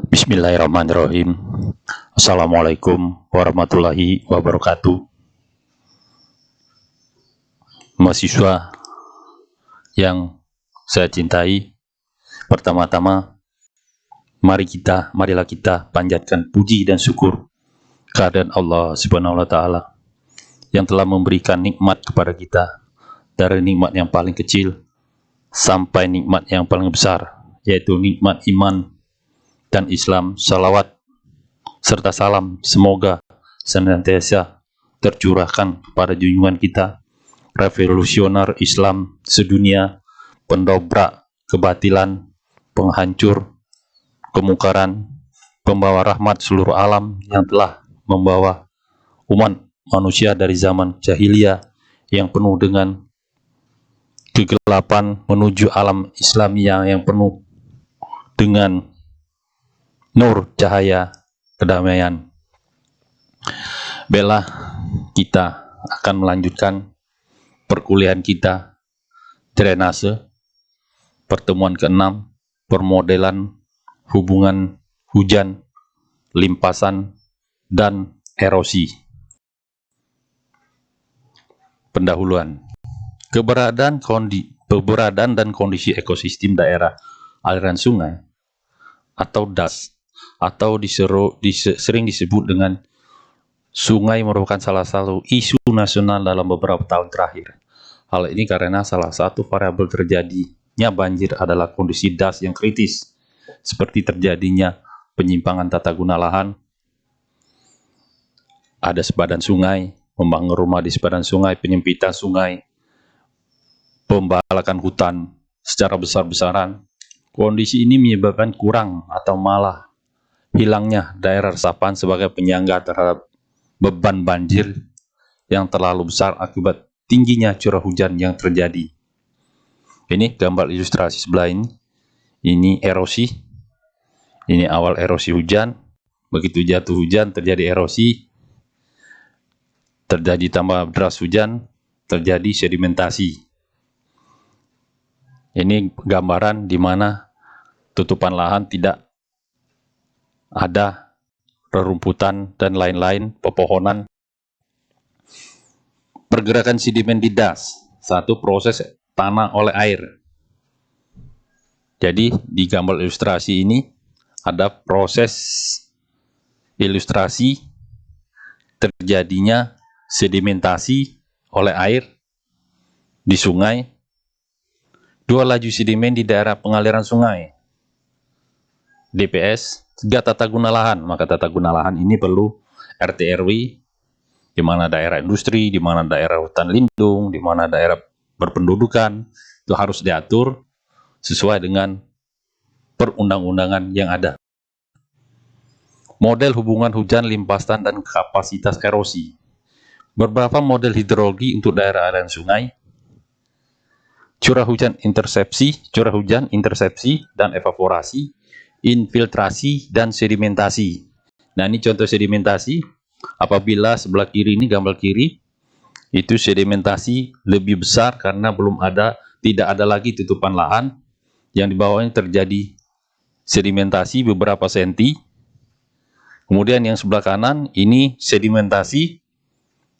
Bismillahirrahmanirrahim. Assalamualaikum warahmatullahi wabarakatuh. Mahasiswa yang saya cintai, pertama-tama marilah kita panjatkan puji dan syukur kehadirat Allah Subhanahu wa taala yang telah memberikan nikmat kepada kita, dari nikmat yang paling kecil sampai nikmat yang paling besar, yaitu nikmat iman dan Islam. Salawat serta salam semoga senantiasa tercurahkan kepada junjungan kita, revolusioner Islam sedunia, pendobrak kebatilan, penghancur kemungkaran, pembawa rahmat seluruh alam, yang telah membawa umat manusia dari zaman jahiliyah yang penuh dengan kegelapan menuju alam Islamiyah yang penuh dengan nur cahaya kedamaian. Baiklah, kita akan melanjutkan perkuliahan kita drainase, pertemuan ke-6, permodelan hubungan hujan, limpasan, dan erosi. Pendahuluan. Keberadaan dan kondisi ekosistem daerah aliran sungai atau DAS, atau sering disebut dengan sungai, merupakan salah satu isu nasional dalam beberapa tahun terakhir. Hal ini karena salah satu variabel terjadinya banjir adalah kondisi DAS yang kritis, seperti terjadinya penyimpangan tata guna lahan, ada sepadan sungai, membangun rumah di sepadan sungai, penyempitan sungai, pembalakan hutan secara besar-besaran. Kondisi ini menyebabkan kurang atau malah hilangnya daerah resapan sebagai penyangga terhadap beban banjir yang terlalu besar akibat tingginya curah hujan yang terjadi. Ini gambar ilustrasi sebelah ini. Ini erosi. Ini awal erosi hujan. Begitu jatuh hujan terjadi erosi. Terjadi tambah deras hujan, terjadi sedimentasi. Ini gambaran di mana tutupan lahan tidak ada, rerumputan dan lain-lain, pepohonan. Pergerakan sedimen di DAS, satu proses tanah oleh air. Jadi di gambar ilustrasi ini ada proses ilustrasi terjadinya sedimentasi oleh air di sungai. Dua laju sedimen di daerah pengaliran sungai, DPS. Tiga tata guna lahan. Maka tata guna lahan ini perlu RT RW, di mana daerah industri, di mana daerah hutan lindung, di mana daerah berpendudukan, itu harus diatur sesuai dengan perundang-undangan yang ada. Model hubungan hujan, limpasan, dan kapasitas erosi. Beberapa model hidrologi untuk daerah aliran sungai: curah hujan intersepsi dan evaporasi, infiltrasi, dan sedimentasi. Nah, ini contoh sedimentasi. Apabila sebelah kiri ini, gambar kiri, itu sedimentasi lebih besar karena tidak ada lagi tutupan lahan, yang di bawahnya terjadi sedimentasi beberapa senti. Kemudian yang sebelah kanan ini sedimentasi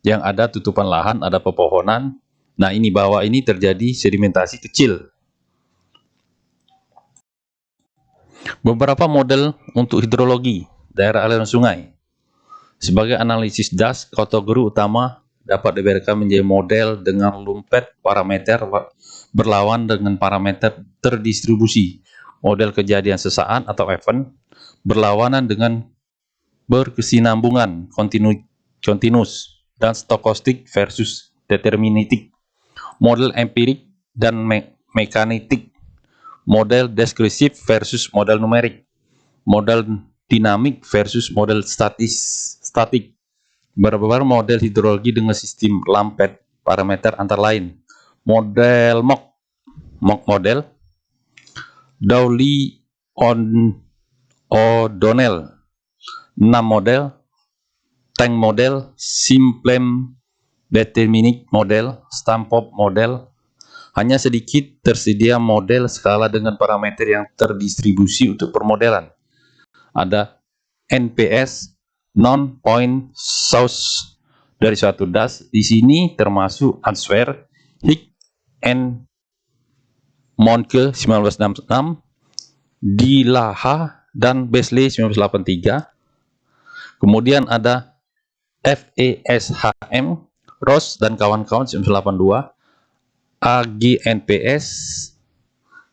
yang ada tutupan lahan, ada pepohonan. Nah, ini bawah ini terjadi sedimentasi kecil. Beberapa model untuk hidrologi daerah aliran sungai. Sebagai analisis DAS, kategori utama dapat diberikan menjadi model dengan lumpet parameter berlawan dengan parameter terdistribusi. Model kejadian sesaat atau event berlawanan dengan berkesinambungan continuous dan stokastik versus deterministik. Model empirik dan mekanitik, model deskriptif versus model numerik, model dinamik versus model statik. Beberapa model hidrologi dengan sistem lampet parameter antara lain: model Mock model, Dowley O'Donnell 6 model, Tank model, Simplem Deterministic model, Stamford model. Hanya sedikit tersedia model skala dengan parameter yang terdistribusi untuk permodelan. ada NPS, non-point source dari suatu das. Di sini termasuk Answer, Hick and Monke 1966, Dilaha dan Beasley 1983. Kemudian ada FESHM, Ross dan kawan-kawan 1982, AGNPS,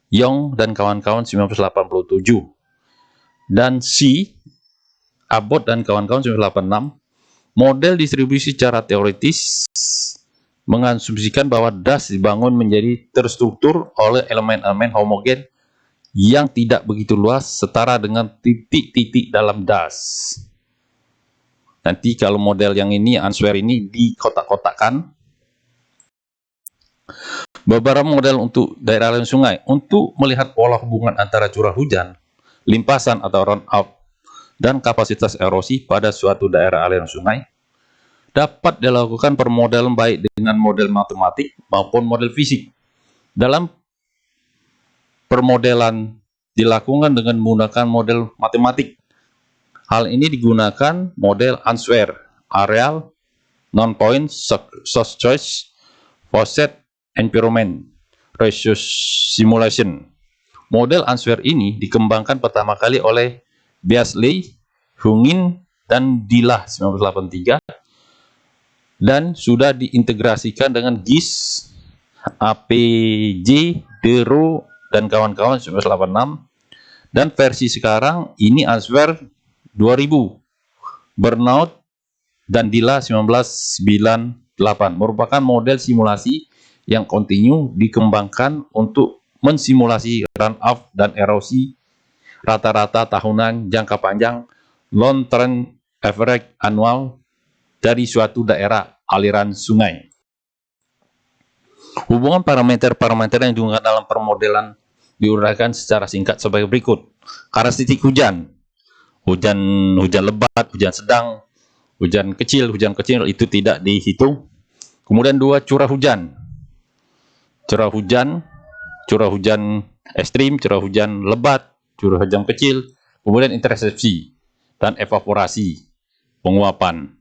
Young dan kawan-kawan 1987, dan C, Abbott dan kawan-kawan 1986. Model distribusi secara teoritis mengasumsikan bahwa das dibangun menjadi terstruktur oleh elemen-elemen homogen yang tidak begitu luas setara dengan titik-titik dalam das. Nanti kalau model yang ini, Answer ini dikotak-kotakkan. Beberapa model untuk daerah aliran sungai untuk melihat pola hubungan antara curah hujan, limpasan atau runoff, dan kapasitas erosi pada suatu daerah aliran sungai dapat dilakukan permodelan baik dengan model matematik maupun model fisik. Dalam permodelan dilakukan dengan menggunakan model matematik. Hal ini digunakan model Answer, Areal, Non-Point, Source Choice, Fawcett, Environment, Ratio Simulation. Model Answer ini dikembangkan pertama kali oleh Beasley, Hungin, dan Dilah 1983 dan sudah diintegrasikan dengan GIS, APJ, Dero, dan kawan-kawan 1986. Dan versi sekarang ini Answer 2000, Burnout, dan Dilah 1998 merupakan model simulasi yang kontinu dikembangkan untuk mensimulasi runoff dan erosi rata-rata tahunan jangka panjang long term average annual dari suatu daerah aliran sungai. Hubungan parameter-parameter yang digunakan dalam permodelan diuraikan secara singkat sebagai berikut. Karakteristik hujan. Hujan lebat, hujan sedang, hujan kecil itu tidak dihitung. Kemudian 2, curah hujan. Curah hujan ekstrim, curah hujan lebat, curah hujan kecil, kemudian intersepsi dan evaporasi, penguapan.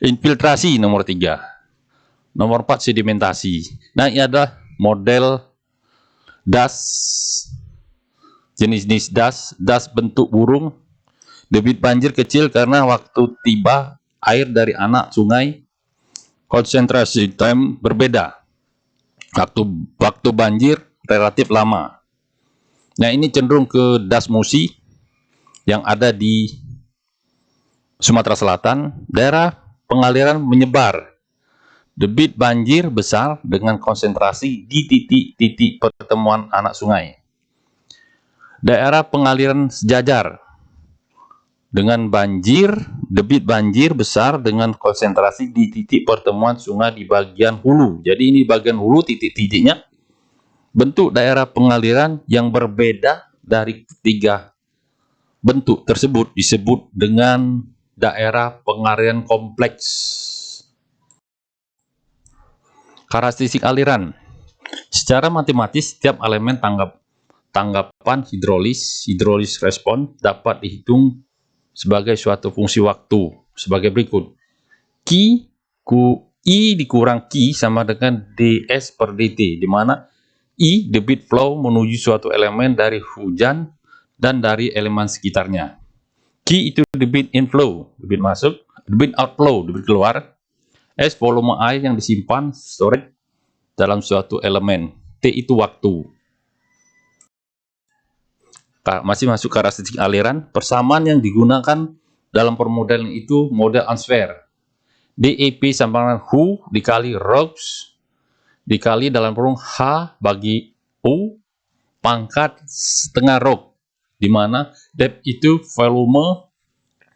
Infiltrasi nomor 3. Nomor 4, sedimentasi. Nah, ini adalah model das, jenis-jenis das bentuk burung, debit banjir kecil karena waktu tiba air dari anak sungai, konsentrasi time berbeda, waktu banjir relatif lama. Nah, ini cenderung ke das Musi yang ada di Sumatera Selatan, daerah pengaliran menyebar, debit banjir besar dengan konsentrasi di titik-titik pertemuan anak sungai. Daerah pengaliran sejajar dengan debit banjir besar dengan konsentrasi di titik pertemuan sungai di bagian hulu. Jadi ini bagian hulu titik-titiknya. Bentuk daerah pengaliran yang berbeda dari ketiga bentuk tersebut disebut dengan daerah pengaliran kompleks. Karakteristik aliran. Secara matematis, setiap elemen tanggapan hidrolis respon dapat dihitung sebagai suatu fungsi waktu sebagai berikut. I dikurang Q sama dengan ds per dt, di mana I debit flow menuju suatu elemen dari hujan dan dari elemen sekitarnya. Q itu debit inflow, debit masuk, debit outflow, debit keluar. S volume air yang disimpan storage dalam suatu elemen. T itu waktu. Masih masuk karakteristik aliran. Persamaan yang digunakan dalam permodelan itu model Answer. DEP sama dengan Hu dikali Rhodes dikali dalam kurung H bagi U pangkat setengah rho, di mana depth itu volume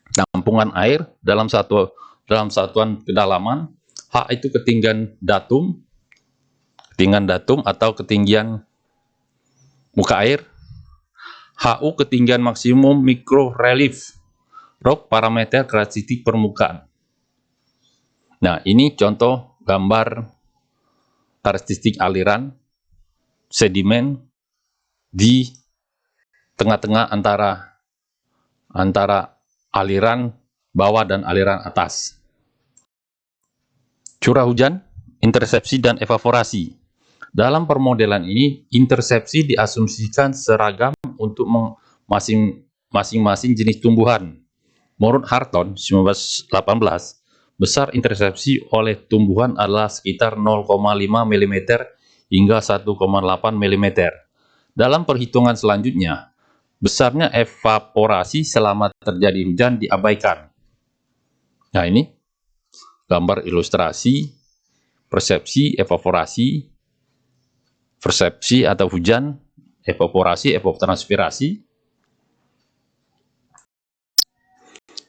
tampungan air dalam satuan kedalaman, H itu ketinggian datum atau ketinggian muka air, HU ketinggian maksimum mikro relief, rho parameter karakteristik permukaan. Nah, ini contoh gambar karakteristik aliran sedimen di tengah-tengah antara antara aliran bawah dan aliran atas. Curah hujan, intersepsi, dan evaporasi. Dalam permodelan ini, intersepsi diasumsikan seragam untuk masing-masing jenis tumbuhan. Menurut Harton, 1918, besar intersepsi oleh tumbuhan adalah sekitar 0,5 mm hingga 1,8 mm. Dalam perhitungan selanjutnya, besarnya evaporasi selama terjadi hujan diabaikan. Nah, ini gambar ilustrasi persepsi, evaporasi, persepsi atau hujan, evaporasi, evapotranspirasi.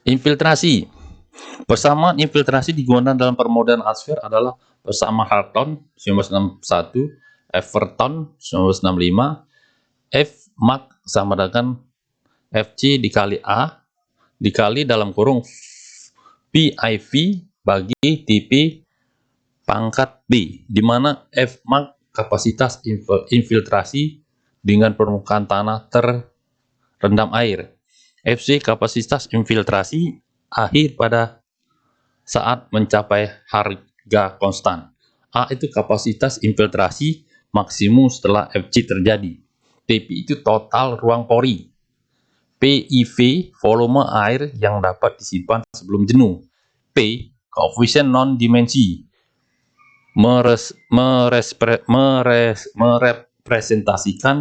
Infiltrasi. Persamaan infiltrasi digunakan dalam permodelan atmosfer adalah persamaan Harton 1961, Everton 1965, Fmax sama dengan Fc dikali A dikali dalam kurung PIV bagi TP pangkat B, di mana Fmax kapasitas infiltrasi dengan permukaan tanah terendam air. Fc kapasitas infiltrasi akhir pada saat mencapai harga konstan. A itu kapasitas infiltrasi maksimum setelah Fc terjadi. TP itu total ruang pori. PIV volume air yang dapat disimpan sebelum jenuh. P koefisien non-dimensi merepresentasikan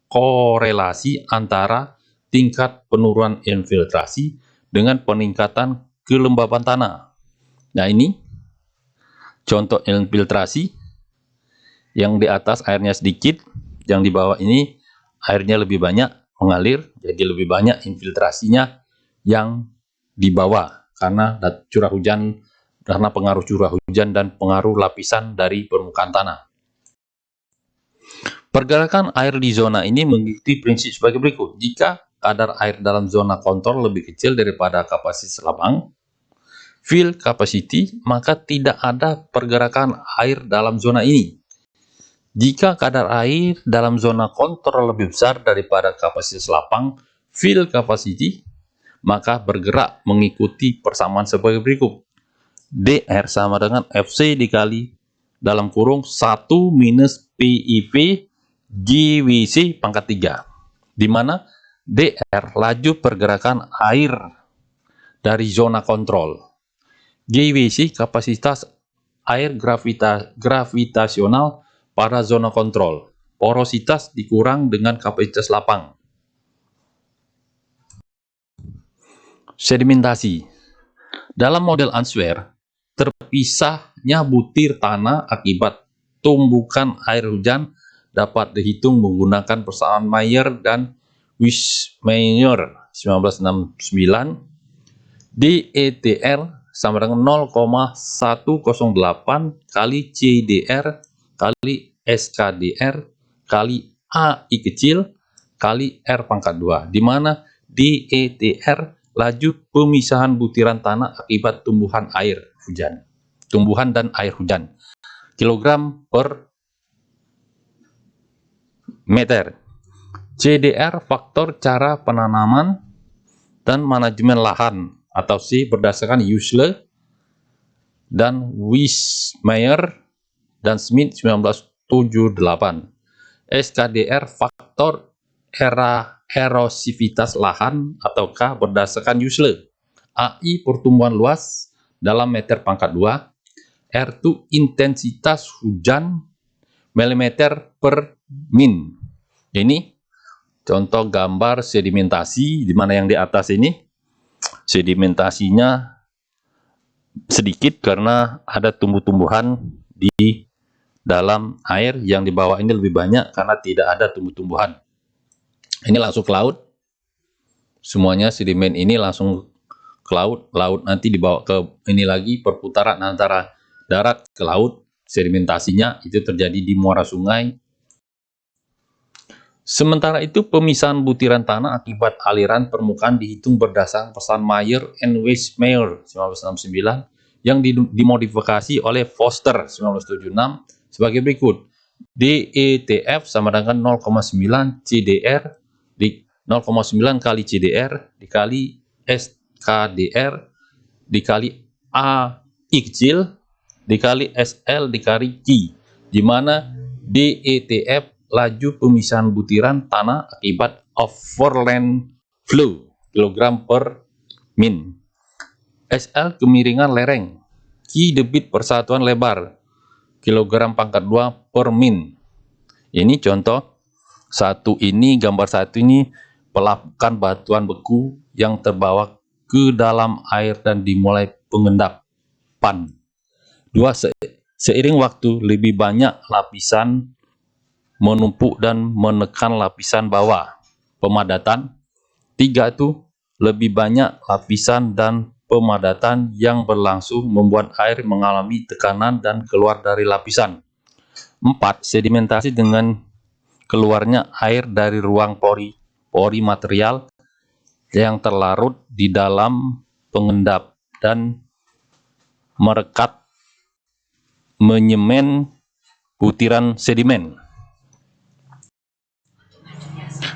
korelasi antara tingkat penurunan infiltrasi dengan peningkatan kelembaban tanah. Nah, ini contoh infiltrasi. Yang di atas airnya sedikit, yang di bawah ini airnya lebih banyak mengalir, jadi lebih banyak infiltrasinya yang di bawah karena curah hujan, karena pengaruh curah hujan dan pengaruh lapisan dari permukaan tanah. Pergerakan air di zona ini mengikuti prinsip sebagai berikut. Jika kadar air dalam zona kontrol lebih kecil daripada kapasitas lapang, fill capacity, maka tidak ada pergerakan air dalam zona ini. Jika kadar air dalam zona kontrol lebih besar daripada kapasitas lapang, fill capacity, maka bergerak mengikuti persamaan sebagai berikut. DR sama dengan FC dikali dalam kurung 1 minus PIV GWC pangkat 3, di mana DR laju pergerakan air dari zona kontrol, GWC kapasitas air gravitasional pada zona kontrol, porositas dikurang dengan kapasitas lapang. Sedimentasi. Dalam model atmosfer, terpisahnya butir tanah akibat tumbukan air hujan dapat dihitung menggunakan persamaan Mayer dan Wiesmeyer 1969. DETR sama dengan 0,108 kali CDR kali SKDR kali AI kecil kali R pangkat 2, di mana DETR laju pemisahan butiran tanah akibat tumbuhan dan air hujan, kilogram per meter. CDR faktor cara penanaman dan manajemen lahan atau C berdasarkan Usler dan Wiesmeyer dan Smith 1978. SKDR faktor erosivitas lahan atau K berdasarkan Usler. AI pertumbuhan luas dalam meter pangkat 2. R itu intensitas hujan milimeter per min. Ini contoh gambar sedimentasi, di mana yang di atas ini sedimentasinya sedikit karena ada tumbuh-tumbuhan di dalam air, yang di bawah ini lebih banyak karena tidak ada tumbuh-tumbuhan. Ini langsung ke laut, semuanya sedimen ini langsung ke laut. Laut nanti dibawa ke ini lagi, perputaran antara darat ke laut. Sedimentasinya itu terjadi di muara sungai. Sementara itu, pemisahan butiran tanah akibat aliran permukaan dihitung berdasarkan persamaan Mayer and Wiesmeyer 1969 yang dimodifikasi oleh Foster 1976 sebagai berikut. DETF sama dengan 0,9 CDR 0,9 kali CDR dikali SKDR dikali A I kecil dikali SL dikali Q, di mana DETF laju pemisahan butiran tanah akibat overland flow kilogram per min, SL kemiringan lereng, Q debit persatuan lebar kilogram pangkat 2 per min. Ini contoh satu, ini gambar satu ini pelapukan batuan beku yang terbawa ke dalam air dan dimulai pengendapan. 2. Seiring waktu lebih banyak lapisan menumpuk dan menekan lapisan bawah, pemadatan. 3 itu lebih banyak lapisan dan pemadatan yang berlangsung membuat air mengalami tekanan dan keluar dari lapisan. 4. Sedimentasi dengan keluarnya air dari ruang pori material yang terlarut di dalam pengendap dan merekat menyemen butiran sedimen.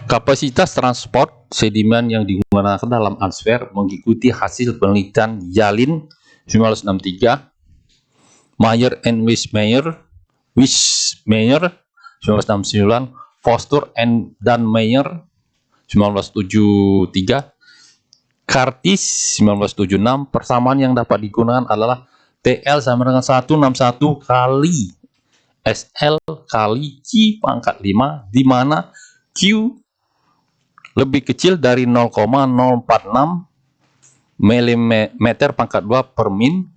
Kapasitas transport sedimen yang digunakan dalam answer mengikuti hasil penelitian Yalin 1963, Mayer and Wiesmeyer 1969, Foster dan Mayer 1973, Curtis 1976. Persamaan yang dapat digunakan adalah TL sama dengan 161 kali SL kali Q pangkat 5, di mana Q lebih kecil dari 0,046 mm pangkat 2 per min.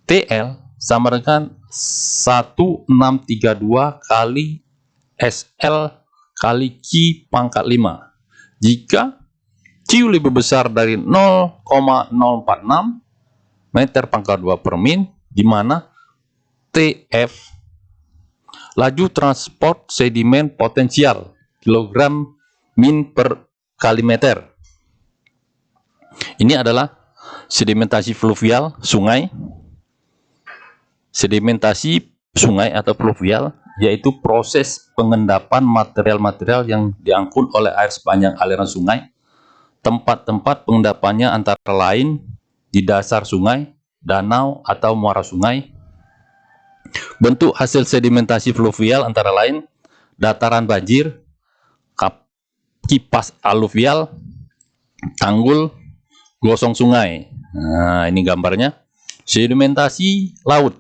TL sama dengan 1632 kali SL kali Q pangkat 5. Jika Q lebih besar dari 0,046 meter pangkat 2 per min, di mana TF laju transport sedimen potensial kilogram min per kali meter. Ini adalah sedimentasi fluvial sungai. Sedimentasi sungai atau fluvial yaitu proses pengendapan material-material yang diangkut oleh air sepanjang aliran sungai. Tempat-tempat pengendapannya antara lain di dasar sungai, danau, atau muara sungai. Bentuk hasil sedimentasi fluvial antara lain dataran banjir, kipas aluvial, tanggul, gosong sungai. Nah, ini gambarnya. Sedimentasi laut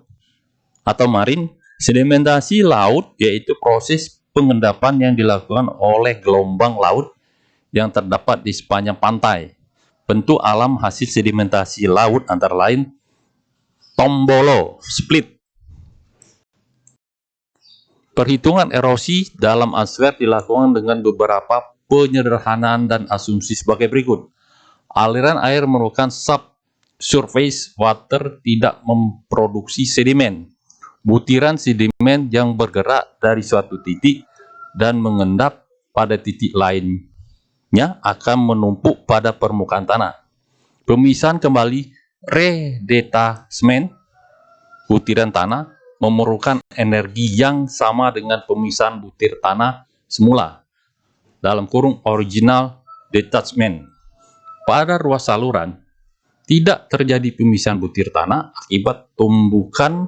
atau marin. Sedimentasi laut yaitu proses pengendapan yang dilakukan oleh gelombang laut yang terdapat di sepanjang pantai. Bentuk alam hasil sedimentasi laut antara lain tombolo, split. Perhitungan erosi dalam answer dilakukan dengan beberapa penyederhanaan dan asumsi sebagai berikut. Aliran air merupakan subsurface water, tidak memproduksi sedimen. Butiran sedimen yang bergerak dari suatu titik dan mengendap pada titik lainnya akan menumpuk pada permukaan tanah. Pemisahan kembali redetachment butiran tanah memerlukan energi yang sama dengan pemisahan butir tanah semula dalam kurung original detachment. Pada ruas saluran tidak terjadi pemisahan butir tanah akibat tumbukan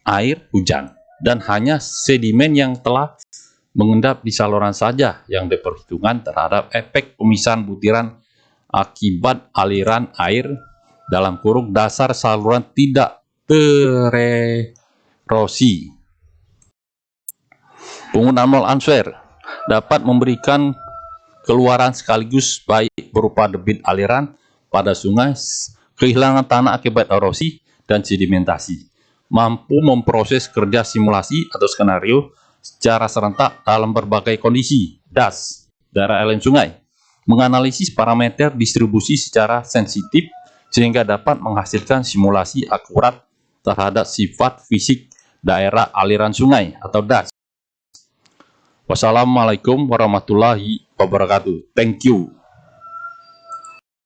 air hujan, dan hanya sedimen yang telah mengendap di saluran saja yang diperhitungkan terhadap efek pemisahan butiran akibat aliran air dalam kurung dasar saluran tidak tererosi. Penggunaan mol answer dapat memberikan keluaran sekaligus baik berupa debit aliran pada sungai, kehilangan tanah akibat erosi, dan sedimentasi. Mampu memproses kerja simulasi atau skenario secara serentak dalam berbagai kondisi das daerah aliran sungai, menganalisis parameter distribusi secara sensitif sehingga dapat menghasilkan simulasi akurat terhadap sifat fisik daerah aliran sungai atau das. Wassalamualaikum warahmatullahi wabarakatuh. Thank you.